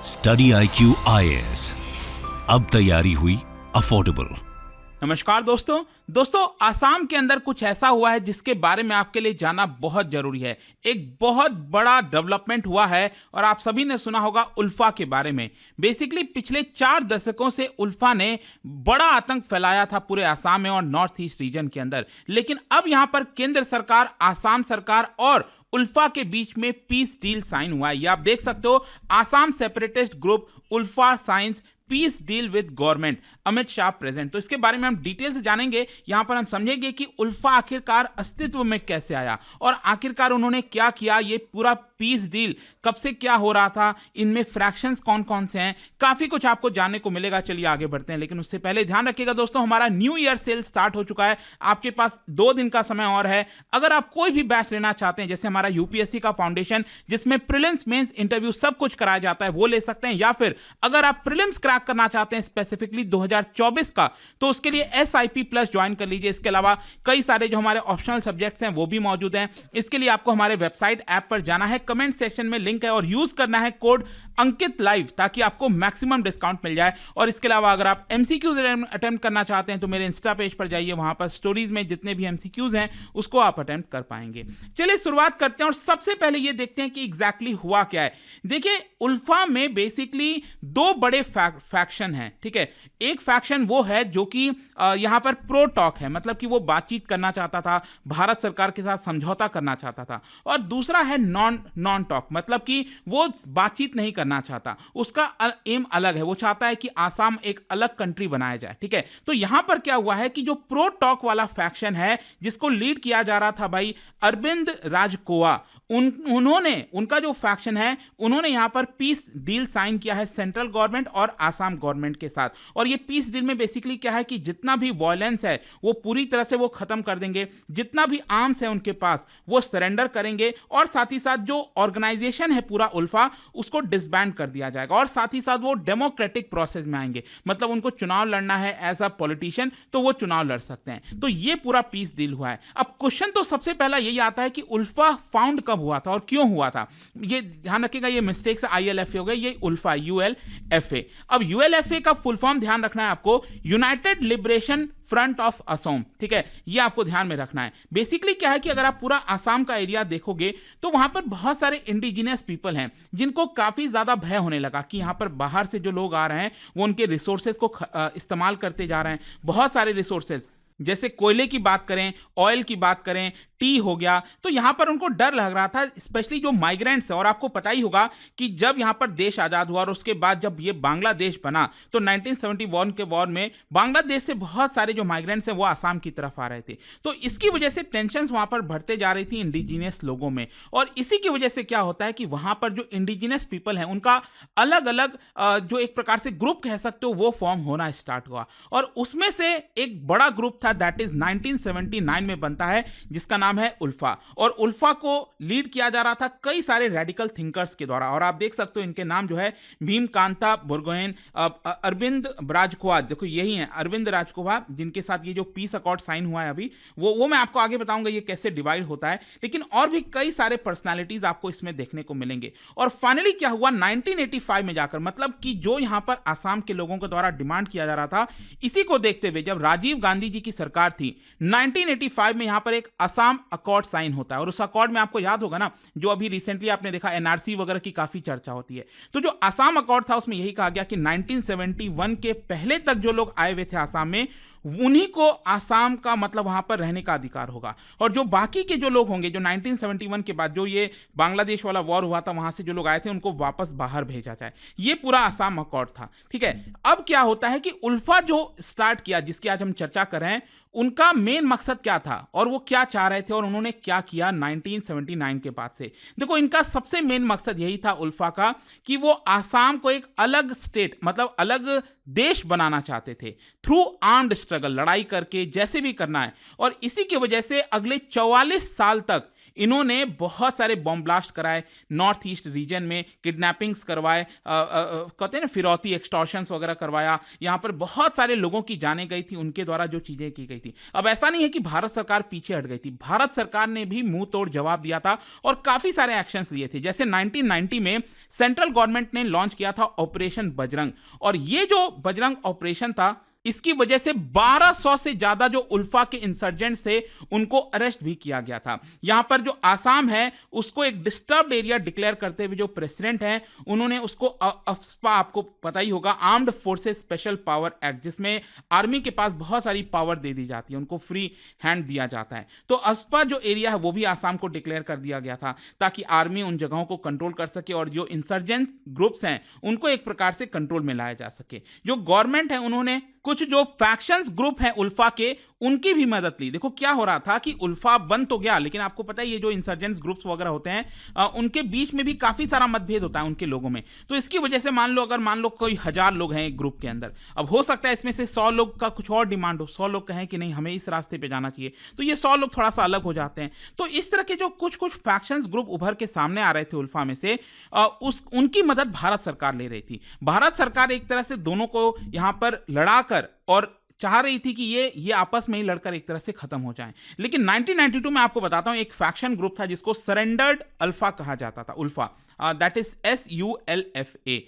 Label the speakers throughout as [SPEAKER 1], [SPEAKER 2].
[SPEAKER 1] Study IQ IAS, अब तैयारी हुई अफोर्डेबल।
[SPEAKER 2] नमस्कार दोस्तों, आसाम के अंदर कुछ ऐसा हुआ है जिसके बारे में आपके लिए जानना बहुत जरूरी है। एक बहुत बड़ा डेवलपमेंट हुआ है और आप सभी ने सुना होगा उल्फा के बारे में। बेसिकली पिछले 4 दशकों से उल्फा ने बड़ा आतंक फैलाया था पूरे आसाम में और नॉर्थ ईस्ट रीजन के अंदर। लेकिन अब यहां पर केंद्र सरकार, आसाम सरकार और उल्फा के बीच में पीस डील साइन हुआ है। ये आप देख सकते हो, Assam separatist group ULFA signs peace deal with government, Amit Shah present. तो इसके बारे में हम डिटेल से जानेंगे। यहां पर हम समझेंगे कि उल्फा आखिरकार अस्तित्व में कैसे आया और आखिरकार उन्होंने क्या किया। ये पूरा पीस डील कब से क्या हो रहा था, इनमें फ्रैक्शंस कौन कौन से हैं, काफी कुछ आपको जानने को मिलेगा। चलिए आगे बढ़ते हैं, लेकिन उससे पहले ध्यान रखिएगा दोस्तों, हमारा न्यू ईयर सेल स्टार्ट हो चुका है। आपके पास 2 दिन का समय और है। अगर आप कोई भी बैच लेना चाहते हैं, जैसे हमारा यूपीएससी का फाउंडेशन जिसमें प्रीलिम्स, मेंस, इंटरव्यू सब कुछ कराया जाता है, वो ले सकते हैं। या फिर अगर आप प्रीलिम्स क्रैक करना चाहते हैं स्पेसिफिकली 2024 का, तो उसके लिए SIP प्लस ज्वाइन कर लीजिए। इसके अलावा कई सारे जो हमारे ऑप्शनल सब्जेक्ट्स हैं वो भी मौजूद हैं। इसके लिए आपको हमारे वेबसाइट ऐप पर जाना है, कमेंट सेक्शन में लिंक है और यूज करना है कोड अंकित लाइव ताकि आपको मैक्सिमम डिस्काउंट मिल जाए। और इसके अलावा अगर आप MCQs अटेम्प्ट करना चाहते हैं तो मेरे इंस्टा पेज पर जाइए, वहां पर स्टोरीज में जितने भी MCQs हैं उसको आप अटेम्प्ट कर पाएंगे। चलिए शुरुआत करते हैं और सबसे पहले ये देखते हैं कि एग्जैक्टली हुआ क्या है। देखिए, उल्फा में बेसिकली 2 बड़े फैक्शन हैं, ठीक है। एक फैक्शन वो है जो कि यहां पर प्रो टॉक है, मतलब कि वो बातचीत करना चाहता था, भारत सरकार के साथ समझौता करना चाहता था। और दूसरा है नॉन टॉक, मतलब कि वो बातचीत नहीं करना चाहता, उसका एम अलग है। वो चाहता है कि आसाम एक अलग कंट्री बनाया जाए, ठीक है। तो यहां पर क्या हुआ है कि जो प्रो टॉक वाला फैक्शन है जिसको लीड किया जा रहा था भाई अरविंद राजकोआ, उन्होंने, उनका जो फैक्शन है, उन्होंने यहां पर पीस डील साइन किया है सेंट्रल गवर्नमेंट और आसाम गवर्नमेंट के साथ। और ये पीस डील में बेसिकली क्या है कि जितना भी वायलेंस है वो पूरी तरह से वो खत्म कर देंगे, जितना भी आर्म्स है उनके पास वो सरेंडर करेंगे, और साथ ही साथ जो ऑर्गेनाइजेशन है पूरा उल्फा उसको डिसबैंड कर दिया जाएगा, और साथ ही साथ वो डेमोक्रेटिक प्रोसेस में आएंगे। मतलब उनको चुनाव लड़ना है एज अ पॉलिटिशियन तो वो चुनाव लड़ सकते हैं। तो ये पूरा पीस डील हुआ है। अब क्वेश्चन तो सबसे पहला यही आता है कि उल्फा फाउंड कब हुआ था और क्यों हुआ था। ये ध्यान रखिएगा, ये मिस्टेक से ILFA हो गया, ये उल्फा ULFA। अब ULFA का फुल फॉर्म ध्यान रखना है आपको, United liberation front of Assam, ठीक है। ये आपको ध्यान में रखना है। बेसिकली क्या है कि अगर आप पूरा आसाम का एरिया देखोगे तो वहां पर बहुत सारे इंडिजिनियस पीपल हैं जिनको काफी ज्यादा भय होने लगा कि यहां पर बाहर से जो लोग आ रहे हैं वो उनके रिसोर्सेज को इस्तेमाल करते जा रहे हैं। बहुत सारे रिसोर्सेज, जैसे कोयले की बात करें, ऑयल की बात करें, टी हो गया, तो यहां पर उनको डर लग रहा था, स्पेशली जो माइग्रेंट्स है। और आपको पता ही होगा कि जब यहां पर देश आजाद हुआ और उसके बाद जब ये बांग्लादेश बना तो 1971 के वॉर में बांग्लादेश से बहुत सारे जो माइग्रेंट्स हैं वो आसाम की तरफ आ रहे थे। तो इसकी वजह से टेंशंस वहां पर बढ़ते जा रही थी इंडिजिनियस लोगों में। और इसी की वजह से क्या होता है कि वहां पर जो इंडिजिनियस पीपल हैं उनका अलग अलग जो एक प्रकार से ग्रुप कह सकते हो वो फॉर्म होना स्टार्ट हुआ। और उसमें से एक बड़ा ग्रुप था, दैट इज 1979 में बनता है, जिसका नाम है उल्फा। और उल्फा को लीड किया जा रहा था कई सारे रेडिकल थिंकर्स के द्वारा। और आप देख सकते हो इनके नाम जो है भीमकांता बुरगोहेन, अरविंद राजकोआ, देखो यही है अरविंद राजकोआ, जिनके साथ ये जो पीस अकॉर्ड साइन हुआ है अभी, वो मैं आपको आगे बताऊंगा ये कैसे डिवाइड होता है। लेकिन और भी कई सारे पर्सनालिटीज आपको इसमें देखने को मिलेंगे। और फाइनली क्या हुआ 1985 में जाकर, मतलब कि जो यहां पर आसाम के लोगों के द्वारा डिमांड किया जा रहा था, इसी को देखते हुए जब राजीव गांधी जी की सरकार थी 1985 में, यहां पर एक असम अकॉर्ड साइन होता है। और उस अकॉर्ड में आपको याद होगा ना, जो अभी रिसेंटली आपने देखा NRC वगैरह की काफी चर्चा होती है। तो जो असम अकॉर्ड था उसमें यही कहा गया कि 1971 के पहले तक जो लोग आए हुए थे आसाम में, उन्हीं को आसाम का मतलब वहां पर रहने का अधिकार होगा। और जो बाकी के जो लोग होंगे, जो 1971 के बाद जो ये बांग्लादेश वाला वॉर हुआ था वहां से जो लोग आए थे, उनको वापस बाहर भेजा जाए। ये पूरा आसाम अकॉर्ड था, ठीक है। अब क्या होता है कि उल्फा जो स्टार्ट किया, जिसकी आज हम चर्चा कर रहे हैं, उनका मेन मकसद क्या था और वो क्या चाह रहे थे और उन्होंने क्या किया 1979 के बाद से। देखो, इनका सबसे मेन मकसद यही था उल्फा का कि वो आसाम को एक अलग स्टेट, मतलब अलग देश बनाना चाहते थे थ्रू आर्म्ड स्ट्रगल, लड़ाई करके, जैसे भी करना है। और इसी की वजह से अगले 44 साल तक इन्होंने बहुत सारे बॉम्ब ब्लास्ट कराए, नॉर्थ ईस्ट रीजन में किडनैपिंग्स करवाए, कहते हैं ना फिरौती, एक्सटॉर्शंस वगैरह करवाया। यहाँ पर बहुत सारे लोगों की जाने गई थी, उनके द्वारा जो चीजें की गई थी। अब ऐसा नहीं है कि भारत सरकार पीछे हट गई थी, भारत सरकार ने भी मुंह तोड़ जवाब दिया था और काफी सारे एक्शंस लिए थे। जैसे 1990 में सेंट्रल गवर्नमेंट ने लॉन्च किया था ऑपरेशन बजरंग, और ये जो बजरंग ऑपरेशन था, इसकी वजह से 1200 से ज्यादा जो उल्फा के इंसर्जेंट्स थे उनको अरेस्ट भी किया गया था। यहां पर जो आसाम है उसको एक डिस्टर्ब्ड एरिया डिक्लेयर करते हुए जो प्रेसिडेंट हैं उन्होंने उसको अफ्स्पा, आपको पता ही होगा, armed forces special power act, जिसमें आर्मी के पास बहुत सारी पावर दे दी जाती है, उनको फ्री हैंड दिया जाता है। तो अफ्स्पा जो एरिया है वो भी आसाम को डिक्लेयर कर दिया गया था ताकि आर्मी उन जगहों को कंट्रोल कर सके और जो इंसर्जेंट ग्रुप्स हैं उनको एक प्रकार से कंट्रोल में लाया जा सके। जो गवर्नमेंट है उन्होंने कुछ जो फैक्शंस ग्रुप हैं उल्फा के, उनकी भी मदद ली। देखो क्या हो रहा था कि उल्फा बंद तो गया, लेकिन आपको पता है ये जो इंसर्जेंट्स ग्रुप्स वगैरह होते हैं उनके बीच में भी काफी सारा मतभेद होता है उनके लोगों में। तो इसकी वजह से मान लो कोई 1000 लोग हैं एक ग्रुप के अंदर, अब हो सकता है इसमें से 100 लोग का कुछ और डिमांड हो, 100 लोग कहें कि नहीं हमें इस रास्ते पे जाना चाहिए, तो ये 100 लोग थोड़ा सा अलग हो जाते हैं। तो इस तरह के जो कुछ फैक्शंस ग्रुप उभर के सामने आ रहे थे उल्फा में से, उनकी मदद भारत सरकार ले रही थी। भारत सरकार एक तरह से दोनों को यहां पर लड़ाकर और चाह रही थी कि ये आपस में ही लड़कर एक तरह से खत्म हो जाएं। लेकिन 1992 में आपको बताता हूं एक फैक्शन ग्रुप था जिसको सरेंडर्ड अल्फा कहा जाता था, उल्फा, दैट इज SULFA।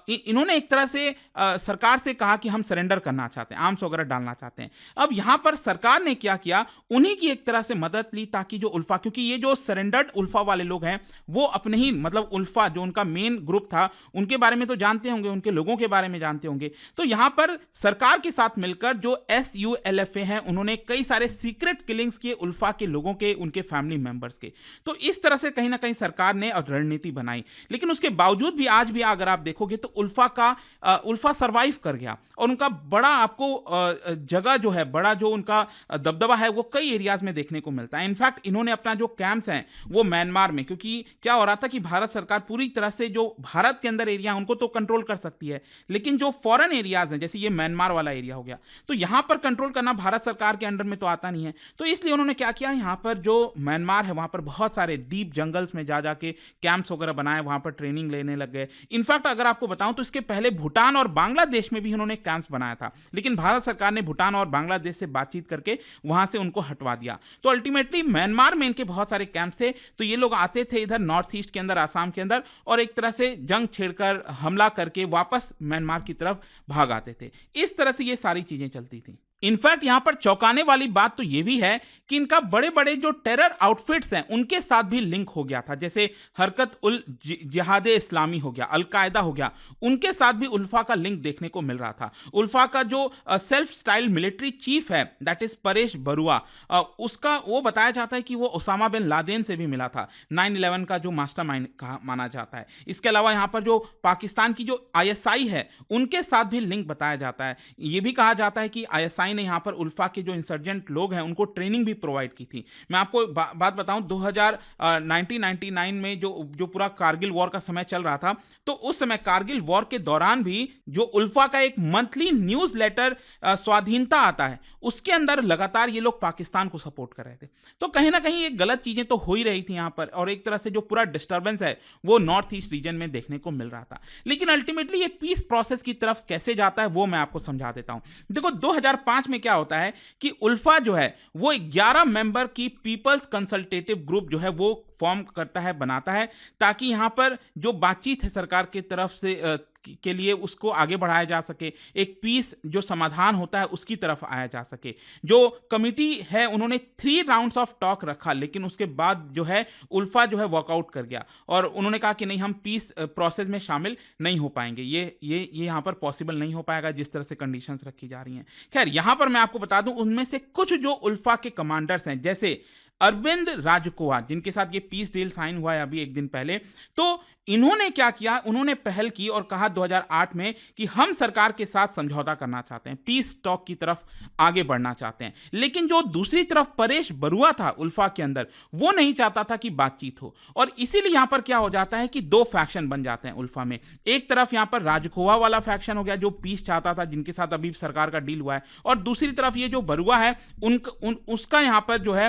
[SPEAKER 2] इन्होंने एक तरह से सरकार से कहा कि हम सरेंडर करना चाहते हैं, आर्म्स वगैरह डालना चाहते हैं। अब यहां पर सरकार ने क्या किया, उन्हीं की एक तरह से मदद ली ताकि जो उल्फा, क्योंकि ये जो सरेंडर्ड उल्फा वाले लोग हैं वो अपने ही, मतलब उल्फा जो उनका मेन ग्रुप था उनके बारे में तो जानते होंगे, उनके लोगों के बारे में जानते होंगे। तो यहां पर सरकार के साथ मिलकर जो SULFA हैं उन्होंने कई सारे सीक्रेट किलिंग्स किए उल्फा के लोगों के, उनके फैमिली मेंबर्स के। तो इस तरह से कहीं ना कहीं सरकार ने रणनीति बनाई। लेकिन उसके बावजूद भी आज भी अगर आप देखोगे तो उल्फा सरवाइव कर गया और उनका बड़ा आपको जगह जो है, बड़ा जो उनका दबदबा है वो कई एरियाज में देखने को मिलता है। इनफैक्ट इन्होंने अपना जो कैंप्स हैं वो म्यांमार में, क्योंकि क्या हो रहा था कि भारत सरकार पूरी तरह से जो भारत के अंदर एरिया उनको तो कंट्रोल कर सकती है, लेकिन जो फॉरेन एरियाज हैं जैसे ये म्यांमार वाला एरिया हो गया, तो यहां पर कंट्रोल करना भारत सरकार के अंडर में तो आता नहीं है। तो इसलिए उन्होंने क्या किया, यहां पर जो म्यांमार है वहां पर बहुत सारे डीप जंगल्स में जा जाके कैंप्स वगैरह बनाए, वहां पर ट्रेनिंग लेने लग गए। इनफैक्ट अगर आपको बताऊं तो इसके पहले भूटान और बांग्लादेश में भी उन्होंने कैंप्स बनाया था, लेकिन भारत सरकार ने भूटान और बांग्लादेश से बातचीत करके वहां से उनको हटवा दिया। तो अल्टीमेटली म्यांमार में इनके बहुत सारे कैंप्स थे, तो ये लोग आते थे इधर नॉर्थ ईस्ट के अंदर, आसाम के अंदर, और एक तरह से जंग छेड़कर हमला करके वापस म्यांमार की तरफ भाग आते थे। इस तरह से ये सारी चीजें चलती थी। इनफैक्ट यहां पर चौंकाने वाली बात तो यह भी है कि इनका बड़े बड़े जो टेरर आउटफिट्स हैं उनके साथ भी लिंक हो गया था, जैसे हरकत उल जिहाद इस्लामी हो गया, अलकायदा हो गया, उनके साथ भी उल्फा का लिंक देखने को मिल रहा था। उल्फा का जो सेल्फ स्टाइल मिलिट्री चीफ है दैट इज परेश बरुआ, उसका वो बताया जाता है कि वो ओसामा बिन लादेन से भी मिला था, 9/11 का जो मास्टरमाइंड माना जाता है। इसके अलावा यहां पर जो पाकिस्तान की जो ISI है उनके साथ भी लिंक बताया जाता है। यह भी कहा जाता है कि ISI ने यहां पर उल्फा के जो इंसर्जेंट लोग हैं उनको ट्रेनिंग भी प्रोवाइड की थी। मैं आपको बात बताऊं, 1999 में जो पूरा कारगिल वॉर का समय चल रहा था, तो उस समय कारगिल वॉर के दौरान भी जो उल्फा का एक मंथली न्यूज लेटर स्वाधीनता आता है, उसके अंदर लगातार ये लोग पाकिस्तान को सपोर्ट कर रहे थे। तो कहीं ना कहीं ये गलत चीजें तो हो ही रही थी यहां पर, और एक तरह से जो पूरा डिस्टर्बेंस है वो नॉर्थ ईस्ट रीजन में देखने को मिल रहा था। लेकिन अल्टीमेटली ये पीस प्रोसेस की तरफ कैसे जाता है वो मैं आपको समझा देता हूं। देखो 2005 में क्या होता है कि उल्फा जो है वो 11 मेंबर की पीपल्स कंसल्टेटिव ग्रुप जो है वो फॉर्म करता है, बनाता है, ताकि यहां पर जो बातचीत है सरकार की तरफ से के लिए उसको आगे बढ़ाया जा सके, एक पीस जो समाधान होता है उसकी तरफ आया जा सके। जो कमिटी है उन्होंने 3 राउंड्स ऑफ टॉक रखा, लेकिन उसके बाद जो है उल्फा जो है वॉकआउट कर गया और उन्होंने कहा कि नहीं, हम पीस प्रोसेस में शामिल नहीं हो पाएंगे, ये यहाँ पर पॉसिबल नहीं हो पाएगा जिस तरह से कंडीशंस रखी जा रही हैं। खैर यहाँ पर मैं आपको बता दूं, उनमें से कुछ जो उल्फा के कमांडर्स हैं जैसे अरविंद राजकोआ, जिनके साथ ये पीस डील साइन हुआ है अभी एक दिन पहले, तो इन्होंने क्या किया, उन्होंने पहल की और कहा 2008 में कि हम सरकार के साथ समझौता करना चाहते हैं, पीस टॉक की तरफ आगे बढ़ना चाहते हैं। लेकिन जो दूसरी तरफ परेश बरुआ था उल्फा के अंदर, वो नहीं चाहता था कि बातचीत हो, और इसीलिए यहां पर क्या हो जाता है कि दो फैक्शन बन जाते हैं उल्फा में। एक तरफ यहां पर राजखोवा वाला फैक्शन हो गया जो पीस चाहता था, जिनके साथ अभी सरकार का डील हुआ है, और दूसरी तरफ ये जो बरुआ है उसका यहां पर जो है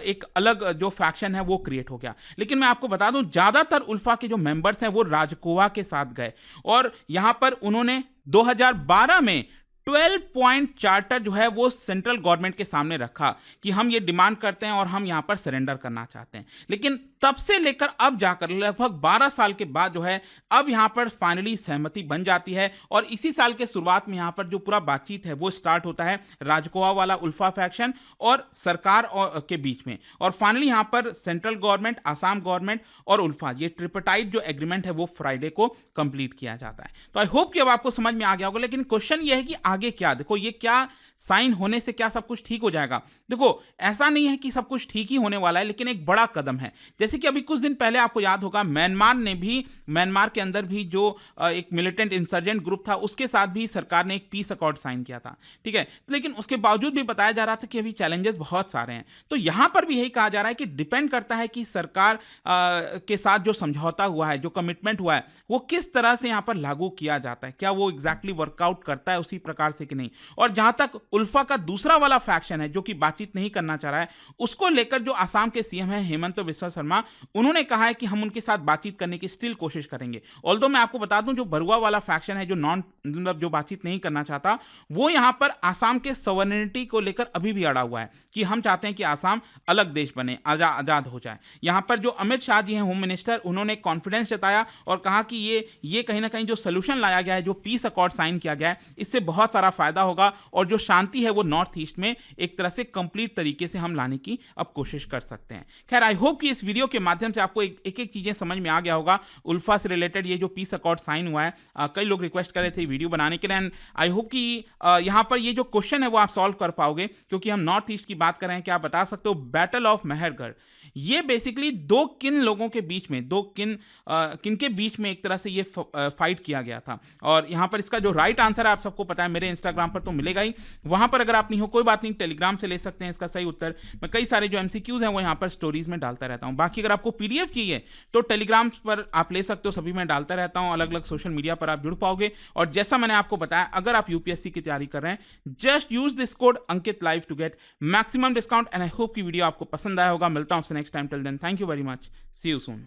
[SPEAKER 2] एक अलग जो फैक्शन है वो क्रिएट हो गया। लेकिन मैं आपको बता दूं, ज्यादातर उल्फा के जो मेंबर्स हैं वो राजकोवा के साथ गए, और यहां पर उन्होंने 2012 में 12 पॉइंट चार्टर जो है वो सेंट्रल गवर्नमेंट के सामने रखा कि हम ये डिमांड करते हैं और हम यहां पर सरेंडर करना चाहते हैं। लेकिन तब से लेकर अब जाकर लगभग 12 साल के बाद जो है अब यहां पर फाइनली सहमति बन जाती है, और इसी साल के शुरुआत में यहां पर जो पूरा बातचीत है वो स्टार्ट होता है राजकोवा वाला उल्फा फैक्शन और सरकार के बीच में, और फाइनली यहां पर सेंट्रल गवर्नमेंट, आसाम गवर्नमेंट और उल्फा, ये ट्रिपटाइट जो एग्रीमेंट है वो फ्राइडे को कंप्लीट किया जाता है। तो आई होप कि अब आपको समझ में आ गया होगा। लेकिन क्वेश्चन ये है कि आगे क्या? देखो, ये क्या साइन होने से क्या सब कुछ ठीक हो जाएगा? देखो, ऐसा नहीं है कि सब कुछ ठीक ही होने वाला है, लेकिन एक बड़ा कदम है। जैसे कि अभी कुछ दिन पहले आपको याद होगा, म्यांमार के अंदर भी जो एक मिलिटेंट इंसर्जेंट ग्रुप था, उसके साथ भी सरकार ने एक पीस अकॉर्ड साइन किया था, ठीक है। लेकिन उसके बावजूद भी बताया जा रहा था कि अभी चैलेंजेस बहुत सारे हैं। तो यहां पर भी यही कहा जा रहा है कि डिपेंड करता है कि सरकार के साथ जो समझौता हुआ है, जो कमिटमेंट हुआ है, वो किस तरह से यहां पर लागू किया जाता है, क्या वो एग्जैक्टली वर्कआउट करता है उसी प्रकार से कि नहीं। और जहां तक उल्फा का दूसरा वाला फैक्शन है जो कि बातचीत नहीं करना चाह रहा है, उसको लेकर जो आसाम के सीएम है हेमंत बिस्वा शर्मा, उन्होंने कहा है कि हम उनके साथ बातचीत करने की स्टिल कोशिश करेंगे। ऑल्दो मैं आपको बता दूं, जो बरुआ वाला फैक्शन है, जो बातचीत नहीं करना चाहता, वो यहां पर आसाम के सॉवरेनिटी को लेकर अभी भी अड़ा हुआ है कि हम चाहते हैं कि आसाम अलग देश बने, आजाद हो जाए। यहां पर जो अमित शाह जी हैं होम मिनिस्टर, उन्होंने कॉन्फिडेंस जताया और कहा कि ये कहीं ना कहीं जो सोल्यूशन लाया गया है, जो पीस अकॉर्ड साइन किया गया है, इससे बहुत सारा फायदा होगा, और जो शांति है वो नॉर्थ ईस्ट में एक तरह से कंप्लीट तरीके से हम लाने की अब कोशिश कर सकते हैं। खैर, आई होप कि इस वीडियो के माध्यम से आपको एक एक चीजें समझ में आ गया होगा उल्फा से रिलेटेड, ये जो पीस अकॉर्ड साइन हुआ है। कई लोग रिक्वेस्ट कर रहे थे वीडियो बनाने के लिए, एंड आई होप कि यहां पर ये जो क्वेश्चन है वो आप सॉल्व कर पाओगे, क्योंकि हम नॉर्थ ईस्ट की बात कर रहे हैं। क्या आप बता सकते हो बैटल ऑफ मेहरगढ़, ये बेसिकली दो किन लोगों के बीच में, किन के बीच में एक तरह से ये फाइट किया गया था? और यहां पर इसका जो राइट आंसर है आप सबको पता है, मेरे इंस्टाग्राम पर तो मिलेगा ही, वहां पर अगर आप नहीं हो कोई बात नहीं, टेलीग्राम से ले सकते हैं इसका सही उत्तर। मैं कई सारे जो एमसीक्यूज हैं वो यहां पर स्टोरीज में डालता रहता हूं। बाकी अगर आपको पीडीएफ चाहिए तो टेलीग्राम पर आप ले सकते हो, सभी में डालता रहता हूं, अलग अलग सोशल मीडिया पर आप जुड़ पाओगे। और जैसा मैंने आपको बताया, अगर आप यूपीएससी की तैयारी कर रहे हैं, just use this code Ankit live to get maximum discount. And I hope की वीडियो आपको पसंद आया होगा। मिलता हूं आपसे next time, till then thank you very much, see you soon.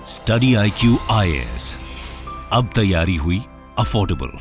[SPEAKER 1] Study IQ IAS, अब तैयारी हुई अफोर्डेबल।